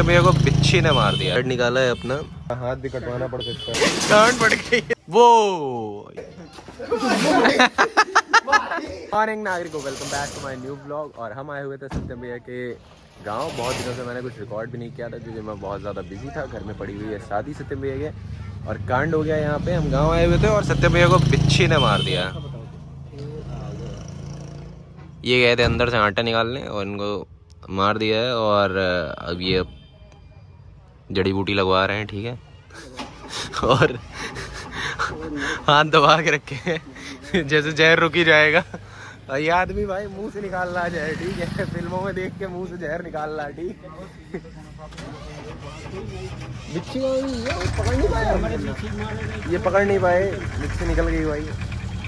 भैया को बिच्छी ने मार दिया, निकाला है अपना, हाथ भी कटवाना पड़ सकता है, गांड पड़ गई वो। मॉर्निंग नागरिकों, welcome back to my new blog. और हम आए हुए थे सत्यम भैया के गांव। बहुत दिनों से मैंने कुछ रिकॉर्ड भी नहीं किया था क्योंकि मैं बहुत ज़्यादा बिजी था। घर में पड़ी हुई है शादी सत्यम भैया के और कांड हो गया यहाँ पे। हम गाँव आए हुए थे और सत्यम भैया को बिच्छी ने मार दिया। ये गए थे अंदर से आटा निकालने और इनको मार दिया है। और अब ये जड़ी बूटी लगवा रहे हैं, ठीक है। और हाथ दबा के रखे हैं जैसे जहर रुक ही जाएगा। ये आदमी भाई मुंह से निकाल रहा है, ठीक है। फिल्मों में देख के मुंह से जहर निकाल रहा है, ठीक। बिच्छी पकड़ नहीं पाए, ये पकड़ नहीं पाए, बिच्छी निकल गई भाई।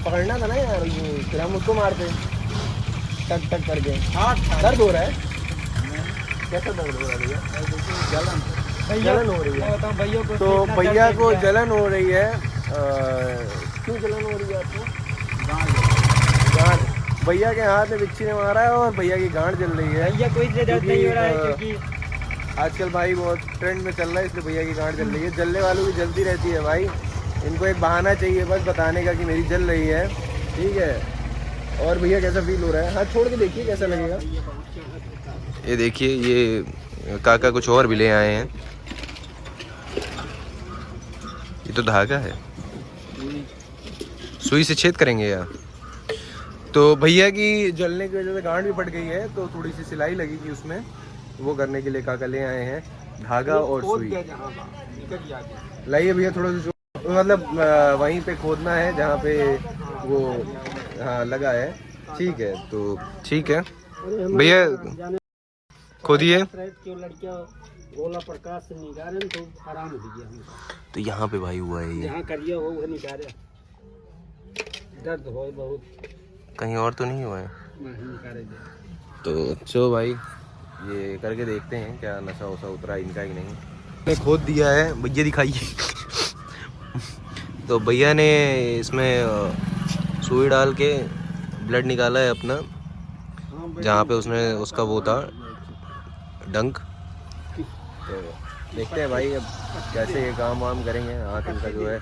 पकड़ना था ना यार, फिर हम उसको मारते टक टक करके। दर्द हो रहा है, कैसा दर्द हो रहा है भैया? जलन हो रही है। तो भैया को जलन हो रही है। क्यों जलन हो रही है आपको? गांठ। भैया के हाथ में बिच्छी ने मारा है और भैया की गांठ जल रही है। भैया कोई दर्द नहीं हो रहा है क्योंकि आजकल भाई बहुत ट्रेंड में चल रहा है, इसलिए भैया की गांठ जल रही है। जलने वालों की जलती रहती है भाई, इनको एक बहाना चाहिए बस बताने का कि मेरी जल रही है, ठीक है। और भैया कैसा फील हो रहा है? हाथ छोड़ के देखिए कैसा लगेगा। ये देखिए, ये काका कुछ और भी ले आए हैं। ये तो धागा है, सुई से छेद करेंगे यार। तो भैया की जलने की वजह से गांठ भी फट गई है, तो थोड़ी सी सिलाई लगेगी उसमें, वो करने के लिए काका ले आए हैं धागा और सुई। लाइए भैया थोड़ा सा, मतलब वहीं पे खोदना है जहाँ पे वो हाँ लगा है, ठीक है। तो ठीक है भैया, खोदिए। गोला प्रकाश से निकाले तो आराम हो गया। तो यहाँ पे भाई हुआ है, ये यहाँ करिए वो निकाले, दर्द हो बहुत, कहीं और तो नहीं हुआ है। तो चलो भाई ये करके देखते हैं क्या नशा वशा उतरा इनका कि नहीं। ने खोद दिया है, भैया दिखाइए। तो भैया ने इसमें सुई डाल के ब्लड निकाला है अपना, जहाँ पे उसने उसका वो था डंक। तो देखते हैं भाई अब कैसे ये काम वाम करेंगे। हाथ इनका जो है,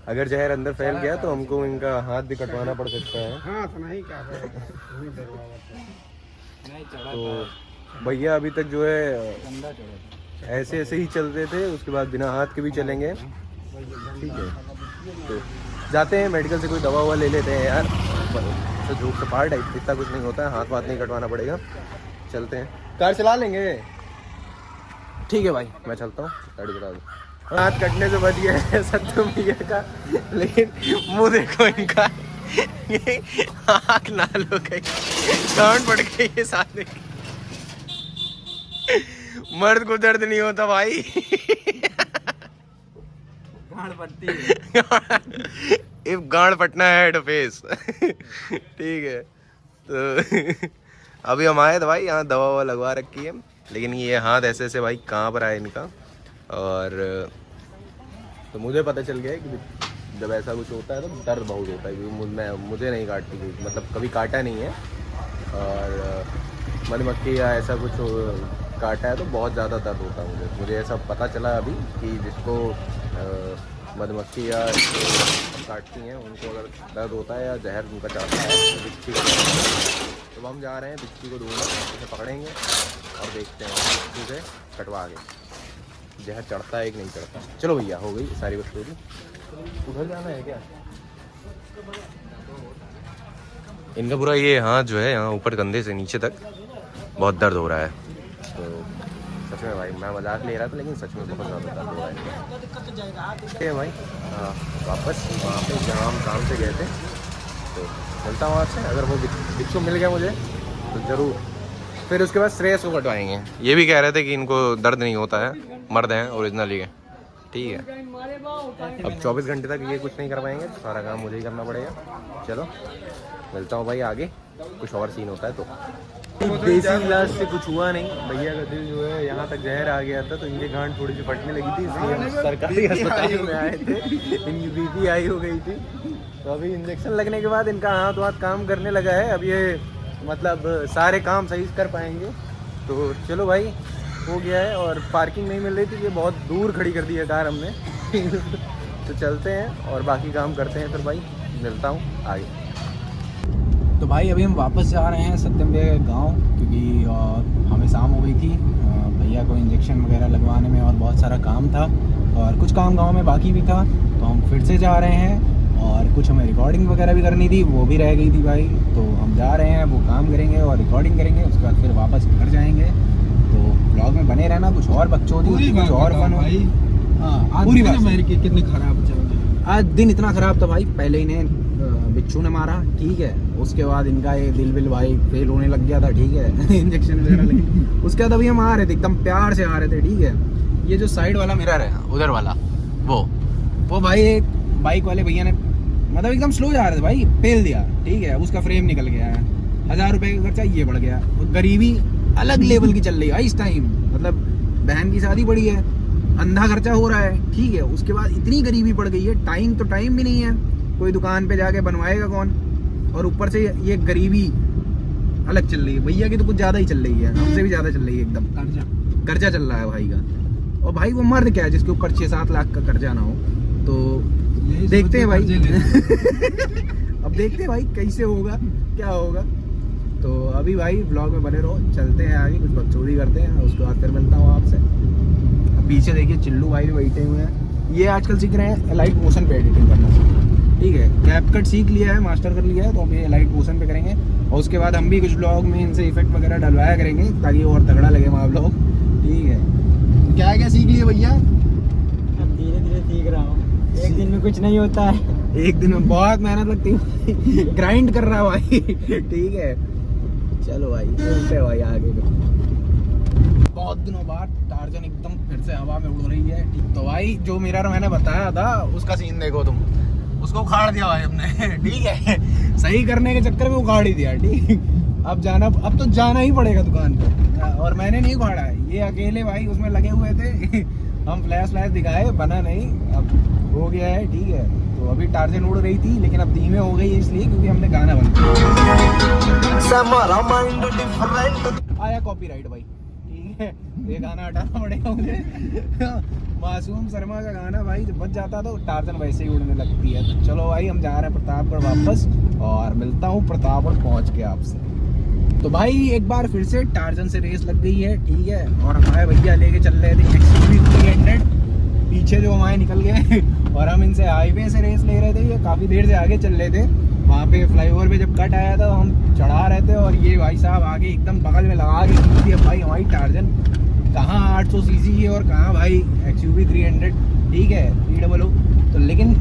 अगर जहर अंदर फैल गया तो हमको इनका हाथ भी कटवाना पड़ सकता है। तो भैया अभी तक जो है ऐसे ऐसे ही चलते थे, उसके बाद बिना हाथ के भी चलेंगे, ठीक है। तो जाते हैं मेडिकल से कोई दवा ववा ले लेते हैं यार। तो झूठ सपाट है, इतना कुछ नहीं होता है, हाथ वाथ नहीं कटवाना पड़ेगा। चलते हैं, कार चला लेंगे, ठीक है भाई मैं चलता हूँ, गाड़ी चला दूँ। हाथ कटने से बच गया है सत्यम भैया का, लेकिन मुंह देखो इनका, आँख लाल हो गई, गांठ पड़ गई है साथ में। मर्द को दर्द नहीं होता भाई, गांठ पड़ती है। गांठ पटना है हेड फेस, ठीक है। तो अभी हम आए तो भाई यहाँ दवा ववा लगवा रखी है, लेकिन ये हाथ ऐसे ऐसे भाई कांप रहा है इनका। और तो मुझे पता चल गया है कि जब ऐसा कुछ होता है तो दर्द बहुत होता है, क्योंकि मुझे नहीं काटती, मतलब कभी काटा नहीं है। और मधुमक्खी या ऐसा कुछ काटा है तो बहुत ज़्यादा दर्द होता है मुझे ऐसा पता चला अभी कि जिसको मधुमक्खी या काटती हैं उनको अगर दर्द होता है या जहर उनका चाहता है तो बिच्छी को। तो हम जा रहे हैं बिच्छी को ढूंढने, उसे पकड़ेंगे और देखते हैं बिच्छी से कटवा के जहर चढ़ता है कि नहीं चढ़ता। चलो भैया हो गई सारी वस्तु की। उधर जाना है क्या? इनका पूरा ये हाथ जो है यहाँ ऊपर कंधे से नीचे तक बहुत दर्द हो रहा है। तो सच में भाई मैं मजाक ले रहा था, लेकिन सच में बहुत ज़्यादा दर्द हो रहा है। ठीक है भाई, वापस वहाँ पे जहाँ हम काम से गए थे, तो मिलता हूँ आपसे। अगर वो बिच्छू मिल गया मुझे तो ज़रूर, फिर उसके बाद श्रेयस को कटवाएंगे। ये भी कह रहे थे कि इनको दर्द नहीं होता है, मर्द हैं ओरिजिनली के, ठीक है। अब 24 घंटे तक ये कुछ नहीं कर पाएंगे, सारा काम मुझे ही करना पड़ेगा। चलो मिलता हूँ भाई आगे, कुछ और सीन होता है तो। देसी इलाज से कुछ हुआ नहीं, भैया का दिल जो है यहाँ तक जहर आ गया था, तो इनकी गांठ थोड़ी सी फटने लगी थी, इसलिए हम सरकारी अस्पताल में आए थे। इनकी बीपी हाई हो गई थी, तो अभी इंजेक्शन लगने के बाद इनका हाथ वाथ काम करने लगा है। अब ये मतलब सारे काम सही कर पाएंगे। तो चलो भाई हो गया है और पार्किंग नहीं मिल रही थी, ये बहुत दूर खड़ी कर दी है कार हमने। तो चलते हैं और बाकी काम करते हैं, फिर भाई मिलता हूँ आगे। तो भाई अभी हम वापस जा रहे हैं सत्यम भैया गाँव, क्योंकि हमें शाम हो गई थी। भैया को इंजेक्शन वगैरह लगवाने में और बहुत सारा काम था, और कुछ काम गांव में बाकी भी था, तो हम फिर से जा रहे हैं। और कुछ हमें रिकॉर्डिंग वगैरह भी करनी थी, वो भी रह गई थी भाई। तो हम जा रहे हैं, वो काम करेंगे और रिकॉर्डिंग करेंगे, उसके बाद फिर वापस घर जाएंगे। तो ब्लॉग में बने रहना, कुछ और बकचोदी होती, कुछ और फन होगी। हाँ पूरी बात। कितनी खराब चल रही है आज दिन इतना ख़राब था भाई, पहले इन्हें बिच्छू ने मारा, ठीक है, उसके बाद इनका ये दिल विल भाई फेल होने लग गया था, ठीक है। इंजेक्शन वगैरह लगे, उसके बाद अभी हम आ रहे थे, एकदम प्यार से आ रहे थे, ठीक है। ये जो साइड वाला मिरर है उधर वाला, वो भाई एक बाइक वाले भैया ने मतलब एकदम स्लो जा रहे थे भाई, पेल दिया, ठीक है, उसका फ्रेम निकल गया है, 1000 रुपये का खर्चा ये बढ़ गया। और गरीबी अलग लेवल की चल रही है इस टाइम, मतलब बहन की शादी पड़ी है, अंधा खर्चा हो रहा है, ठीक है, उसके बाद इतनी गरीबी पड़ गई है, टाइम तो टाइम भी नहीं है, कोई दुकान पे जाके बनवाएगा कौन, और ऊपर से ये गरीबी अलग चल रही है। भैया की तो कुछ ज़्यादा ही चल रही है, हमसे भी ज़्यादा चल रही है, एकदम कर्जा चल रहा है भाई का। और भाई वो मर्द क्या है जिसके ऊपर 6-7 लाख का कर्जा ना हो। तो देखते हैं भाई। अब देखते हैं भाई कैसे होगा, क्या होगा। तो अभी भाई ब्लॉग में बने रहो, चलते हैं आगे, कुछ बकचोदी करते हैं, उसके बाद फिर मिलता हूँ आपसे। अब पीछे देखिए चिल्लू भाई भी बैठे हुए हैं, ये आजकल सीख रहे हैं लाइट मोशन पे एडिटिंग करना, ठीक है। कैपकट सीख लिया है, मास्टर कर लिया है, तो अभी लाइट मोशन पे करेंगे, और उसके बाद हम भी कुछ ब्लॉग में इनसे इफेक्ट वगैरह डलवाया करेंगे, ताकि और तगड़ा लगे हमारा ब्लॉग, ठीक है। क्या क्या सीख लिए भैया? अब धीरे धीरे सीख रहा हूँ, एक दिन में कुछ नहीं होता है, एक दिन में बहुत मेहनत लगती है। ग्राइंड कर रहा है भाई, ठीक है। चलो भाई चलते भाई आगे। बहुत दिनों बाद टार्जन एकदम फिर से हवा में उड़ रही है, ठीक। तो भाई जो मिरर मैंने बताया था उसका सीन देखो तुम, उसको उखाड़ दिया भाई हमने, ठीक है, सही करने के चक्कर में उखाड़ ही दिया, ठीक। अब तो जाना ही पड़ेगा दुकान पे, और मैंने नहीं उखाड़ा है, ये अकेले भाई उसमें लगे हुए थे। हम फ्लैश दिखाए, बना नहीं, अब हो गया है, ठीक है। तो अभी टार्जन उड़ रही थी, लेकिन अब धीमे हो गई इसलिए क्योंकि हमने गाना बंद किया। आया कॉपीराइट भाई, ठीक है, ये गाना हटाना पड़ेगा मुझे। मासूम शर्मा का गाना भाई जब बच जाता तो टार्जन वैसे ही उड़ने लगती है। तो चलो भाई हम जा रहे हैं प्रतापगढ़ वापस, और मिलता हूँ प्रतापगढ़ पहुँच के आपसे। तो भाई एक बार फिर से टार्जन से रेस लग गई है, ठीक है, और हमारे भैया लेके चल रहे थे XUV 300, पीछे जो हमारे निकल गए। और हम इनसे हाईवे से रेस ले रहे थे, ये काफ़ी देर से आगे चल रहे थे, वहाँ पे फ्लाईओवर पे जब कट आया था हम चढ़ा रहे थे, और ये भाई साहब आगे एकदम बगल में लगा के खींचती है भाई हमारी टार्जन। कहाँ 800 सीसी है और कहाँ भाई XUV 300, ठीक है, 300। तो लेकिन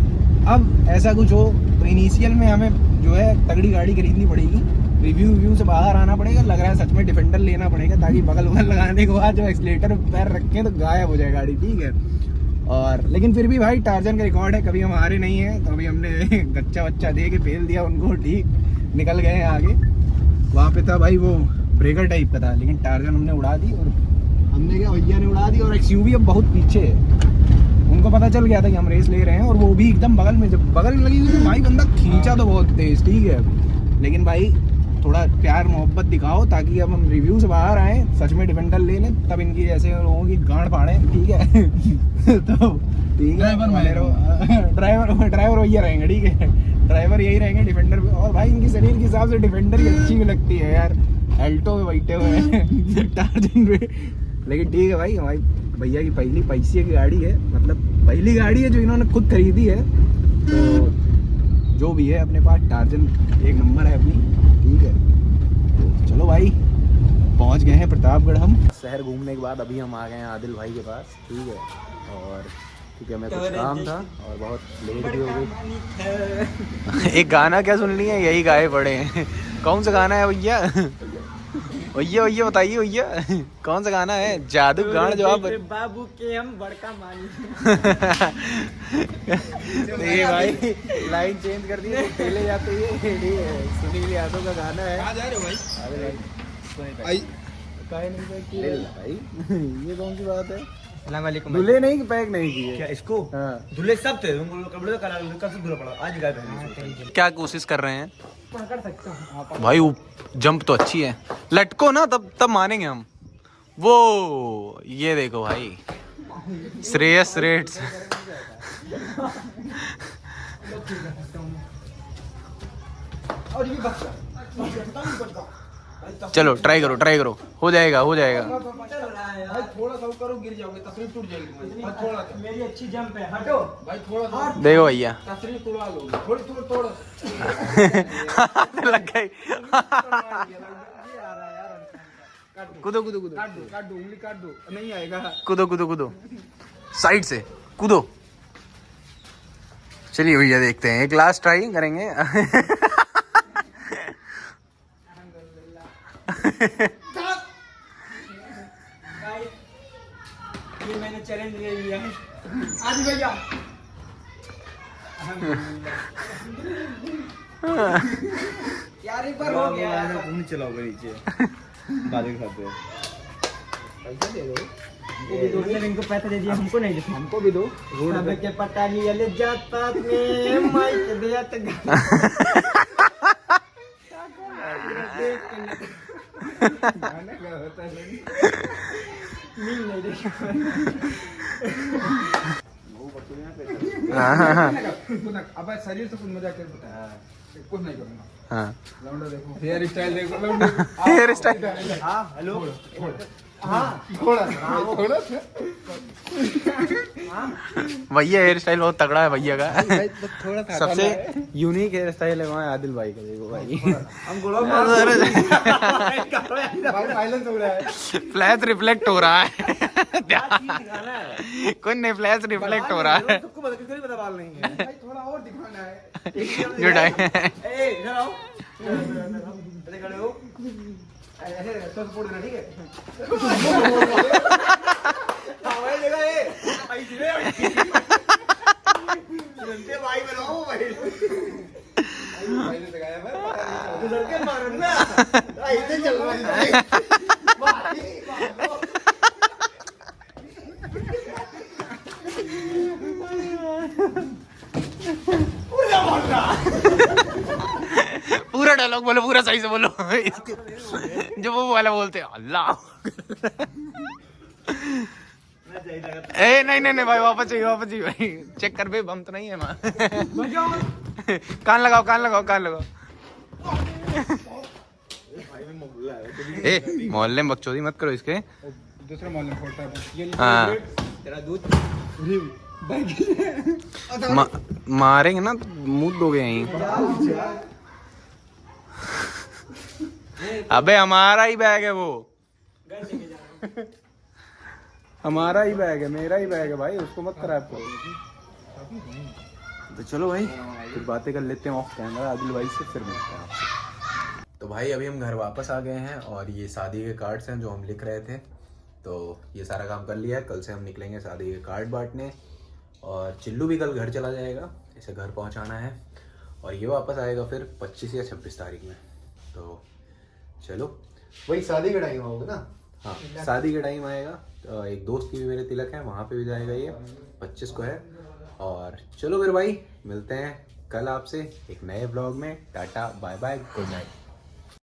अब ऐसा कुछ हो तो इनिशियल में हमें जो है तगड़ी गाड़ी खरीदनी पड़ेगी, रिव्यू से बाहर आना पड़ेगा, लग रहा है सच में डिफेंडर लेना पड़ेगा, ताकि बगल लगाने के बाद जो एक्सीलेटर पैर रखें तो गायब हो जाए गाड़ी, ठीक है। और लेकिन फिर भी भाई टार्जन का रिकॉर्ड है, कभी हम हारे नहीं है, तो अभी हमने गच्चा वच्चा दे के फेल दिया उनको, ठीक, निकल गए हैं आगे। वहाँ पे था भाई वो ब्रेकर टाइप का था, लेकिन टार्जन हमने उड़ा दी, और हमने क्या भैया ने उड़ा दी, और XUV अब बहुत पीछे है। उनको पता चल गया था कि हम रेस ले रहे हैं, और वो भी एकदम बगल में, जब बगल में लगी हुई तो भाई बंदा खींचा तो बहुत तेज, ठीक है। लेकिन भाई थोड़ा प्यार मोहब्बत दिखाओ, ताकि अब हम रिव्यू से बाहर आए, सच में डिफेंडर ले लें, तब इनकी जैसे लोगों की गांड फाड़े, ठीक है। तो ठीक है, ड्राइवर भैया रहेंगे, ठीक है, ड्राइवर यही रहेंगे डिफेंडर पे। और भाई इनकी शरीर के हिसाब से डिफेंडर ही अच्छी भी लगती है यार, अल्टो में बैठे हुए हैं टार्जन पे। लेकिन ठीक है भाई, हमारी भैया की पहली पैसे की गाड़ी है, मतलब पहली गाड़ी है जो इन्होंने खुद खरीदी है, तो जो भी है अपने पास टार्जन एक नंबर है अपनी, ठीक है। तो चलो भाई पहुंच गए हैं प्रतापगढ़ हम। शहर घूमने के बाद अभी हम आ गए हैं आदिल भाई के पास, ठीक है, और क्योंकि हमें कुछ काम था और बहुत लेट भी हो गई। एक गाना क्या सुन लिए, यही गाए पड़े हैं। कौन सा गाना है भैया? भैया बताइए भैया, कौन सा गाना है? जादू गान जो आप बाबू के हम बड़का मानी। ये भाई लाइन चेंज कर दी, पहले जाते ही सुनील यादव का गाना है। कहाँ जा रहे हो भाई? अरे भाई काहे नहीं पैक किए भाई? ये कौन सी बात है? अस्सलाम वालेकुम। दूल्हे नहीं कि पैक नहीं किए क्या इसको? हाँ। दूल्हे सब थे, कपड़े का कल से दूल्हा पड़ा, आज गए। क्या कोशिश कर रहे हैं कर सकता हूँ भाई? जंप तो अच्छी है, लटको ना, तब मानेंगे हम। वो ये देखो भाई, श्रेयस रेट्स। चलो ट्राई करो, ट्राई करो, हो जाएगा, हो जाएगा। भाई थोड़ा सा करो, गिर जाओगे, तस्वीर टूट जाएगी तुम्हारी। भाई थोड़ा सा, मेरी अच्छी जंप है, हटो। भाई थोड़ा सा देखो भैया, तस्वीर तोड़ा लो, थोड़ी थोड़ी तोड़। लग गई। कूदो कूदो कूदो, काट दो उंगली काट दो, नहीं आएगा। कूदो कूदो कूदो, साइड से कूदो। चलिए भैया देखते हैं, एक लास्ट ट्राई करेंगे। ये मैंने चैलेंज ले लिया है आज भैया। यार एक बार हो गया। घूम चलाओगे नीचे बादल खाते हैं। पैसा दे दो, हमने इनको पैसा दे दिया, हमको नहीं दिया। हमको भी दो। सब के पता नहीं ले जाता में माइक दिया तो गाने का होता है मिल नहीं देखा। अब शरीर से कुछ मजाक कर बता, कुछ नहीं करूंगा। हाँ, लौंडा देखो, हेयर स्टाइल देखो, लौंडा हेयर स्टाइल। हाँ हेलो, हाँ थोड़ा सा, थोड़ा सा। भैया हेयर स्टाइल बहुत तगड़ा है भैया का। थोड़ा सा सबसे यूनिक हेयर स्टाइल है वहाँ आदिल भाई का, देखो भाई। हम गोला भाई साइलेंस हो रहा है। फ्लैश रिफ्लेक्ट हो रहा है। कोई नहीं, फ्लैश रिफ्लेक्ट हो रहा है। सबको बता, किसी को पता बाल नहीं है भाई, थोड़ा और दिखाना है। जो टाइम ए इधर आओ, इधर खड़े हो, ऐसे तो सपोर्ट देना, ठीक है। हाँ भाई देखो, ये ऐसे सुनते भाई बनाओ भाई, भाई ने लगाया भाई, पता नहीं तो लड़के मारन ना ऐसे चल रहा है भाई। पूरा डायलॉग बोलो, पूरा सही से बोलो। जो वो वाला बोलते हैं, अल्लाह। ए नहीं नहीं नहीं भाई, वापस चाहिए, वापस चाहिए भाई। चेक कर भाई, बम तो नहीं है माँ। कान लगाओ, कान लगाओ, कान लगाओ। ए मोहल्ले में बकचोदी मत करो इसके। दूसरे मोहल्ले में फोड़ता है। हाँ, तेरा दूध मारेंगे ना तो मुंह दोगे यहीं। अबे हमारा ही बैग है वो, हमारा ही बैग है, मेरा ही बैग है भाई, उसको मत खराब करो। तो चलो भाई, फिर बातें कर लेते हैं ऑफ कैमरा आदिल भाई से, फिर मिलते हैं आपसे। तो भाई अभी हम घर वापस आ गए हैं और ये शादी के कार्ड्स हैं जो हम लिख रहे थे, तो ये सारा काम कर लिया है। कल से हम निकलेंगे शादी के कार्ड बांटने, और चिल्लू भी कल घर चला जाएगा, इसे घर पहुंचाना है, और ये वापस आएगा फिर 25 या 26 तारीख में। तो चलो, वही शादी का टाइम होगा ना। हाँ शादी का टाइम आएगा। तो एक दोस्त की भी मेरे तिलक है, वहाँ पे भी जाएगा, ये 25 को है। और चलो फिर भाई, मिलते हैं कल आपसे एक नए ब्लॉग में। Tata bye bye, good night.